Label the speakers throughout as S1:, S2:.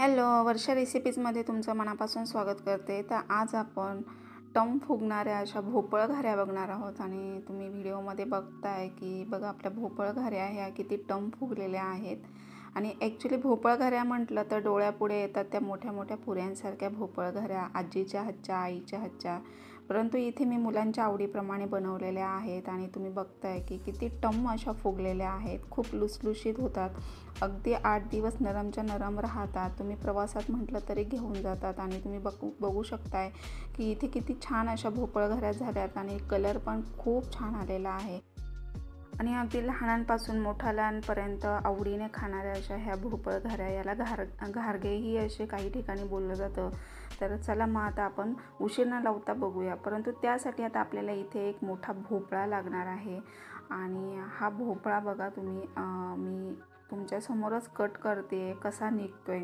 S1: Hello, वर्षा रेसिपीजमध्ये तुमचं मनापासून स्वागत करते. तर आज आपण टम फुगणाऱ्या अशा भोपळ घाऱ्या बघणार आहोत. आणि तुम्ही व्हिडिओमध्ये बघताय की बघा आपल्या भोपळ घाऱ्या ह्या किती टम फुगलेल्या आहेत. आणि ॲक्च्युली भोपळ घाऱ्या म्हटलं तर डोळ्यापुढे येतात त्या मोठ्या मोठ्या पुऱ्यांसारख्या भोपळ घाऱ्या, आजीच्या हातच्या, आईच्या हातच्या. परंतु इथे मी मुलांच्या आवडीप्रमाणे बनवलेल्या आहेत. आणि तुम्ही बघताय की किती टम अशा फुगलेल्या आहेत. खूप लुसलुशीत होतात. अगदी 8 दिवस नरमच्या नरम राहतात. तुम्ही प्रवासात म्हटलं तरी घेऊन जातात. आणि तुम्ही बघू शकताय की इथे किती छान अशा भोपळ घाऱ्या झाल्यात आणि कलर पण खूप छान आलेला आहे. आणि अगदी लहानांपासून मोठ्याल्यांपर्यंत आवडीने खाणाऱ्या अशा ह्या भोपळ घाऱ्या, याला घारगेही असे काही ठिकाणी बोललं जातं. तर चला मग आता आपण उशीर न लावता बघूया. परंतु त्यासाठी आता आपल्याला इथे एक मोठा भोपळा लागणार आहे. आणि हा भोपळा बघा तुम्ही, मी तुमच्यासमोरच कट करते कसा निघतोय.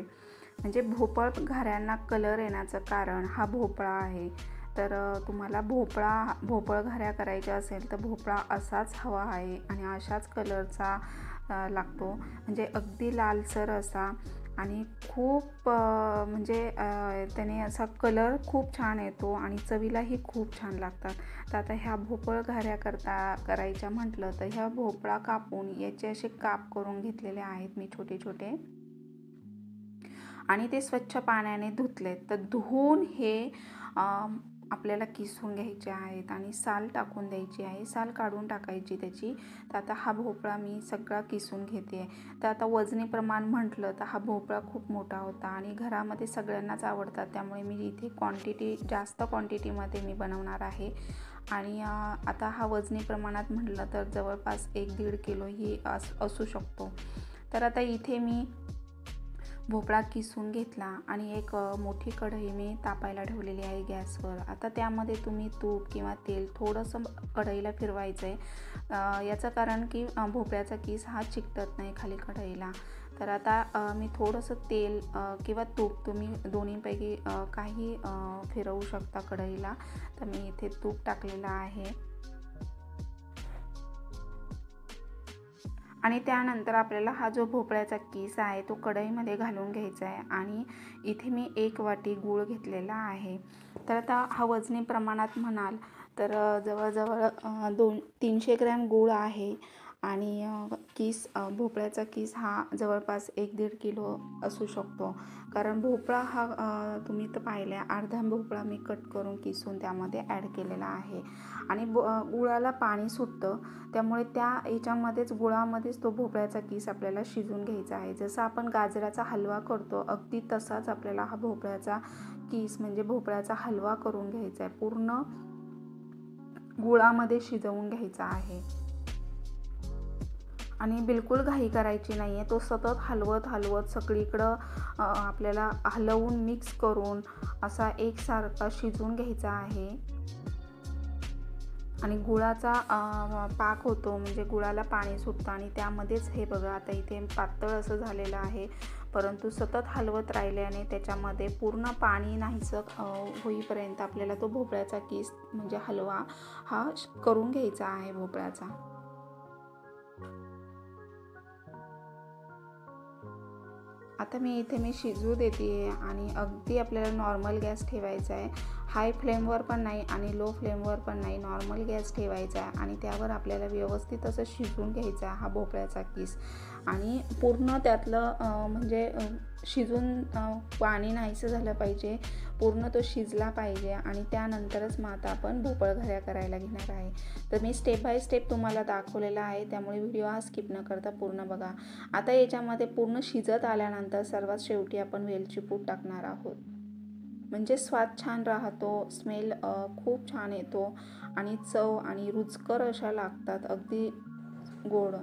S1: म्हणजे भोपळ घाऱ्यांना कलर येण्याचं कारण हा भोपळा आहे. तर तुम्हाला भोपळ घाऱ्या करायच्या असेल तर भोपळा असाच हवा आहे आणि अशाच कलरचा लागतो. म्हणजे अगदी लालसर असा आणि खूप म्हणजे त्याने असा कलर खूप छान येतो आणि चवीलाही खूप छान लागतात. तर आता ह्या भोपळ घाऱ्या करायच्या म्हटलं तर ह्या भोपळा कापून याचे असे काप करून घेतलेले आहेत मी छोटे छोटे. आणि ते स्वच्छ पाण्याने धुतलेत. तर धुवून हे आपल्याला किसून घ्यायचे आहेत आणि साल टाकून द्यायची आहे, साल काढून टाकायची त्याची. तर आता हा भोपळा मी सगळा किसून घेते. तर आता वजनी प्रमाण म्हटलं तर हा भोपळा खूप मोठा होता आणि घरामध्ये सगळ्यांनाच आवडतात. त्यामुळे मी इथे जास्त क्वांटिटीमध्ये मी बनवणार आहे. आणि आता हा वजनी प्रमाणात म्हटलं तर जवळपास 1-1.5 किलो ही असू शकतो. तर आता इथे मी भोपळा किसून घेतला आणि एक मोठी कढई मी तापायला ठेवलेली आहे गॅसवर. आता त्यामध्ये तुम्ही तूप किंवा तेल थोडंसं कढईला फिरवायचं आहे. याचं कारण की भोपळ्याचा किस हा चिकटत नाही खाली कढईला. तर आता मी थोडंसं तेल किंवा तूप, तुम्ही दोन्हीपैकी काही फिरवू शकता कढईला. तर मी इथे तूप टाकलेलं आहे. आणि त्यानंतर आपल्याला हा जो भोपळ्याचा किस आहे तो कढईमध्ये घालून घ्यायचा आहे. आणि इथे मी 1 वाटी गूळ घेतलेला आहे. तर आता हा वजनी प्रमाणात म्हणाल तर जवळजवळ 300 ग्रॅम गूळ आहे. आणि भोपळ्याचा किस हा जवळपास 1-1.5 किलो असू शकतो. कारण भोपळा हा तुम्ही तर पाहिल्या, अर्धा भोपळा मी कट करून किसून त्यामध्ये ॲड केलेला आहे. आणि गुळाला पाणी सुटतं, त्यामुळे त्या याच्यामध्येच गुळामध्येच तो भोपळ्याचा किस आपल्याला शिजून घ्यायचा आहे. जसं आपण गाजराचा हलवा करतो अगदी तसाच आपल्याला हा भोपळ्याचा किस म्हणजे भोपळ्याचा हलवा करून घ्यायचा आहे. पूर्ण गुळामध्ये शिजवून घ्यायचा आहे. आणि बिलकुल घाई करायची नाही आहे. तो सतत हलवत सगळीकडं आपल्याला हलवून मिक्स करून असा एकसारखा शिजवून घ्यायचा आहे. आणि गुळाचा पाक होतो, म्हणजे गुळाला पाणी सुटतं आणि त्यामध्येच हे बघा आता इथे पातळ असं झालेलं आहे. परंतु सतत हलवत राहिल्याने त्याच्यामध्ये पूर्ण पाणी नाहीसं होईपर्यंत आपल्याला तो भोपळ्याचा किस म्हणजे हलवा हा करून घ्यायचा आहे भोपळ्याचा. आता मी शिजू देते आणि अगदी आपल्याला नॉर्मल गॅस ठेवायचा आहे. हाय फ्लेमवर पण नाही आणि लो फ्लेमवर पण नाही, नॉर्मल गॅस ठेवायचा आहे. आणि त्यावर आपल्याला व्यवस्थित असं शिजवून घ्यायचा आहे हा भोपळ्याचा किस. आणि पूर्ण त्यातलं म्हणजे शिजून पाणी नाहीसं झालं पाहिजे, पूर्ण तो शिजला पाहिजे. आणि त्यानंतरच मग आता आपण भोपळ घाऱ्या करायला घेणार आहे. तर मी स्टेप बाय स्टेप तुम्हाला दाखवलेला आहे, त्यामुळे व्हिडिओ हा स्किप न करता पूर्ण बघा. आता याच्यामध्ये पूर्ण शिजत आल्यानंतर सर्वात शेवटी आपण वेलची पूड टाकणार आहोत. म्हणजे स्वाद छान राहतो, स्मेल खूप छान येतो आणि चव आणि रुचकर अशा लागतात, अगदी गोड.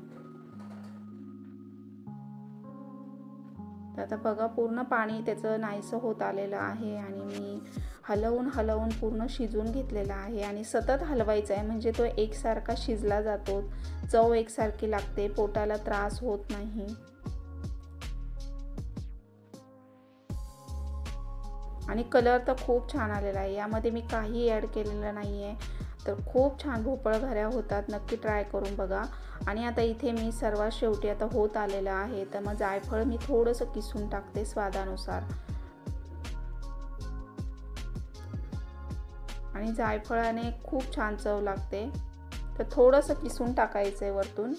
S1: तर आता बघा पूर्ण पाणी त्याचं नाहीसं होत आलेलं आहे आणि मी हलवून पूर्ण शिजवून घेतलेला आहे. आणि सतत हलवायचं आहे म्हणजे तो एकसारखा शिजला जातो, चव एकसारखी लागते, पोटाला त्रास होत नाही. आणि कलर तर खूप छान आलेला आहे. यामध्ये मी काही ॲड केलेलं नाही आहे. तर खूप छान भोपळ घाऱ्या होतात, नक्की ट्राय करून बघा. आणि आता इथे मी सर्वात शेवटी आता होत आलेलं आहे, तर मग जायफळ मी थोडंसं किसून टाकते स्वादानुसार. आणि जायफळाने खूप छान चव लागते, तर थोडंसं किसून टाकायचं आहे वरतून.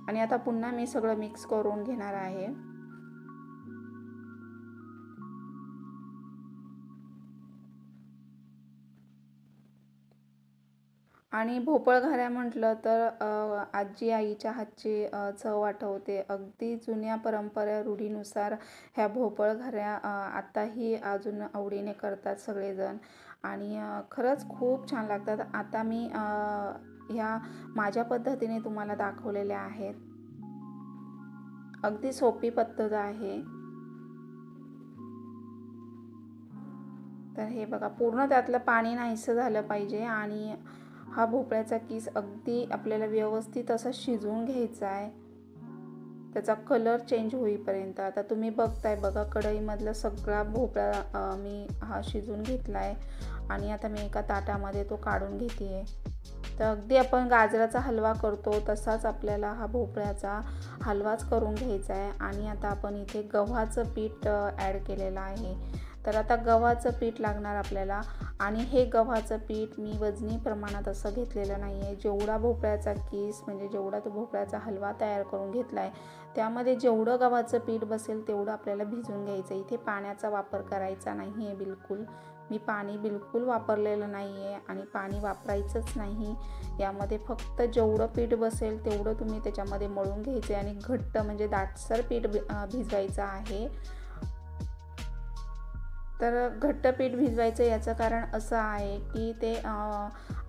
S1: आणि आता पुन्हा मी सगळं मिक्स करून घेणार आहे. आणि भोपळ घाऱ्या म्हटलं तर आजी आईच्या हातची चव आठवते. अगदी जुन्या परंपरा रूढीनुसार ह्या भोपळ घाऱ्या आत्ताही अजून आवडीने करतात सगळेजण आणि खरंच खूप छान लागतात. आता मी ह्या माझ्या पद्धतीने तुम्हाला दाखवलेल्या आहेत. अगदी सोपी पद्धत आहे. तर हे बघा, पूर्ण त्यातलं पाणी नाहीसं झालं पाहिजे आणि हा भोपळ्याचा किस अगदी आपल्याला व्यवस्थित असा शिजवून घ्यायचा आहे, त्याचा कलर चेंज होईपर्यंत. आता तुम्ही बघताय बघा, कढईमधला सगळा भोपळा मी हा शिजवून घेतला आहे आणि आता मी एका ताटामध्ये तो काढून घेते आहे. तर अगदी आपण गाजराचा हलवा करतो तसाच आपल्याला हा भोपळ्याचा हलवाच करून घ्यायचा आहे. आणि आता आपण इथे गव्हाचं पीठ ॲड केलेलं आहे. तर आता गव्हाचं पीठ लागणार आपल्याला आणि हे गव्हाचं पीठ मी वजनी प्रमाणात असं घेतलेलं नाही आहे. जेवढा भोपळ्याचा किस म्हणजे जेवढा तो भोपळ्याचा हलवा तयार करून घेतला आहे त्यामध्ये जेवढं गव्हाचं पीठ बसेल तेवढं आपल्याला भिजवून घ्यायचं. इथे पाण्याचा वापर करायचा नाही आहे बिलकुल. मी पाणी बिलकुल वापरलेलं नाही आहे आणि पाणी वापरायचंच नाही यामध्ये. फक्त जेवढं पीठ बसेल तेवढं तुम्ही त्याच्यामध्ये मळून घ्यायचे आणि घट्ट म्हणजे दाटसर पीठ भिजवायचं आहे. तर घट्ट पीठ भिजवायचं याचं कारण असं आहे की ते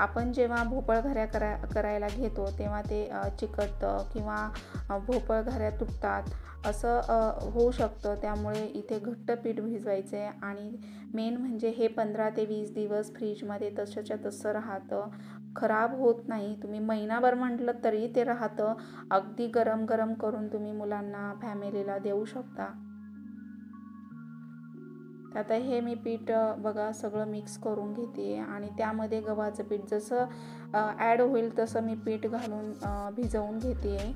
S1: आपण जेव्हा भोपळ घाऱ्या करायला घेतो तेव्हा ते चिकटतं किंवा भोपळ घाऱ्या तुटतात असं होऊ शकतं. त्यामुळे इथे घट्ट पीठ भिजवायचं आहे आणि मेन म्हणजे हे 15 ते 20 दिवस फ्रीजमध्ये तसंच्या तसं राहतं, खराब होत नाही. तुम्ही महिनाभर म्हटलं तरी ते राहतं. अगदी गरम गरम करून तुम्ही मुलांना फॅमिलीला देऊ शकता. आता हे मी पीठ बघा सगळं मिक्स करून घेते आणि त्यामध्ये गव्हाचं पीठ जसं ॲड होईल तसं मी पीठ घालून भिजवून घेते.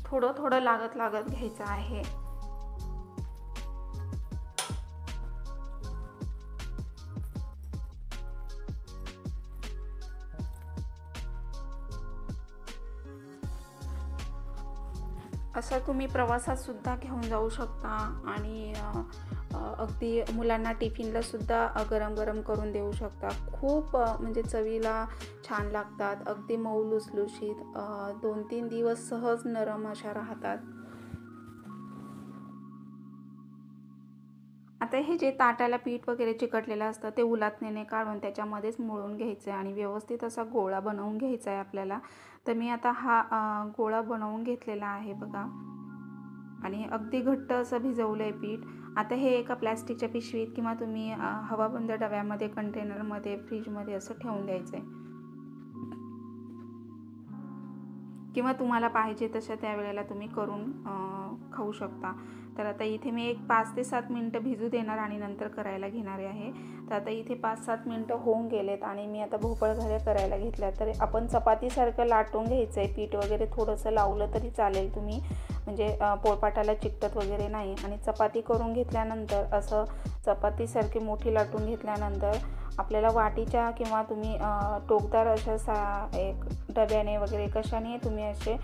S1: थोडं थोडं लागत घ्यायचं आहे. असं तुम्ही प्रवासात सुद्धा घेऊन जाऊ शकता आणि अगदी मुलांना टिफिनलासुद्धा गरम गरम करून देऊ शकता. खूप म्हणजे चवीला छान लागतात. अगदी मऊ लुसलुशीत 2-3 दिवस सहज नरम अशा राहतात. आता हे जे ताटाला पीठ वगैरे चिकटलेलं असतं ते उलथण्याने काढून त्याच्यामध्येच मळून घ्यायचं आहे आणि व्यवस्थित असा गोळा बनवून घ्यायचा आहे आपल्याला. तर मी आता हा गोळा बनवून घेतलेला आहे बघा आणि अगदी घट्ट असं भिजवलं आहे पीठ. आता हे एका प्लॅस्टिकच्या पिशवीत किंवा तुम्ही हवाबंद डब्यामध्ये कंटेनरमध्ये फ्रीजमध्ये असं ठेवून द्यायचं आहे किंवा तुम्हाला पाहिजे तशा त्यावेळेला तुम्ही करून खाऊ शकता. तर आता इथे मी एक 5 ते 7 मिनटं भिजू देणार आणि नंतर करायला घेणारे आहे. तर आता इथे 5-7 मिनटं होऊन गेलेत आणि मी आता भोपळ घाऱ्या करायला घेतल्या. तर आपण चपातीसारखं लाटून घ्यायचं आहे. पीठ वगैरे थोडंसं लावलं तरी चालेल तुम्ही, म्हणजे पोळपाटाला चिकटत वगैरे नाही. आणि चपाती करून घेतल्यानंतर असं चपातीसारखी मोठी लाटून घेतल्यानंतर आपल्याला वाटीच्या किंवा तुम्ही टोकदार अशा एक डब्याने वगैरे कशाने तुम्ही असे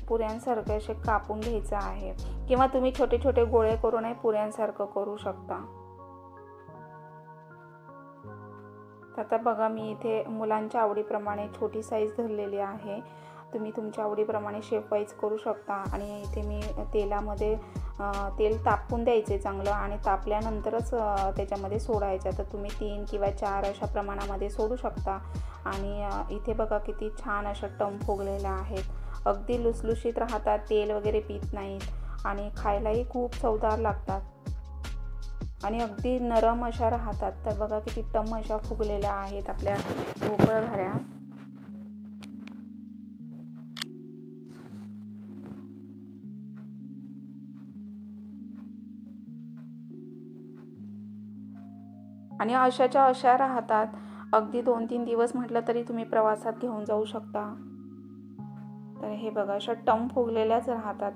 S1: पुऱ्यांसारखे असे कापून घ्यायचं आहे किंवा तुम्ही छोटे छोटे गोळे करूनही पुऱ्यांसारखं करू शकता. आता बघा मी इथे मुलांच्या आवडीप्रमाणे छोटी साईज धरलेली आहे. तुम्ही तुमच्या आवडीप्रमाणे शेप वाईज करू शकता. आणि इथे मी तेलामध्ये तेल तापवून द्यायचे चांगलं आणि तापल्यानंतरच त्याच्यामध्ये सोडायचं. तर तुम्ही 3 किंवा 4 अशा प्रमाणामध्ये सोडू शकता. आणि इथे बघा किती छान अशा टम फुगलेल्या आहेत. अगदी लुसलुशीत राहतात, तेल वगैरे पीत नाहीत आणि खायलाही खूप चवदार लागतात आणि अगदी नरम अशा राहतात. तर बघा किती टम अशा फुगलेल्या आहेत आपल्या भोपळ घाऱ्या. आणि अशाच्या अशा राहतात. अगदी 2-3 दिवस म्हटलं तरी तुम्ही प्रवासात घेऊन जाऊ शकता. तर हे बघा अशा टम फुगलेल्याच राहतात.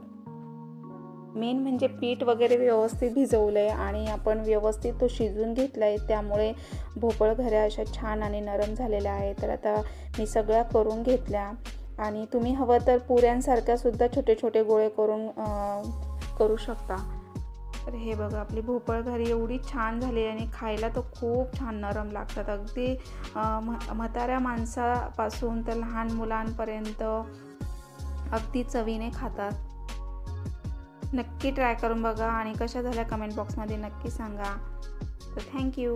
S1: मेन म्हणजे पीठ वगैरे व्यवस्थित भिजवलं आहे आणि आपण व्यवस्थित तो शिजवून घेतला आहे, त्यामुळे भोपळ घऱ्या अशा छान आणि नरम झालेल्या आहेत. तर आता मी सगळ्या करून घेतल्या आणि तुम्ही हवं तर पुऱ्यांसारख्यासुद्धा छोटे छोटे गोळे करू शकता. तर हे बघा आपली भोपळ घरी एवढी छान झाली आणि खायला तर खूप छान नरम लागतात. अगदी म्हाताऱ्या माणसापासून तर लहान मुलांपर्यंत अगदी चवीने खातात. नक्की ट्राय करून बघा आणि कशा झाल्या कमेंट बॉक्समध्ये नक्की सांगा. तर थँक्यू.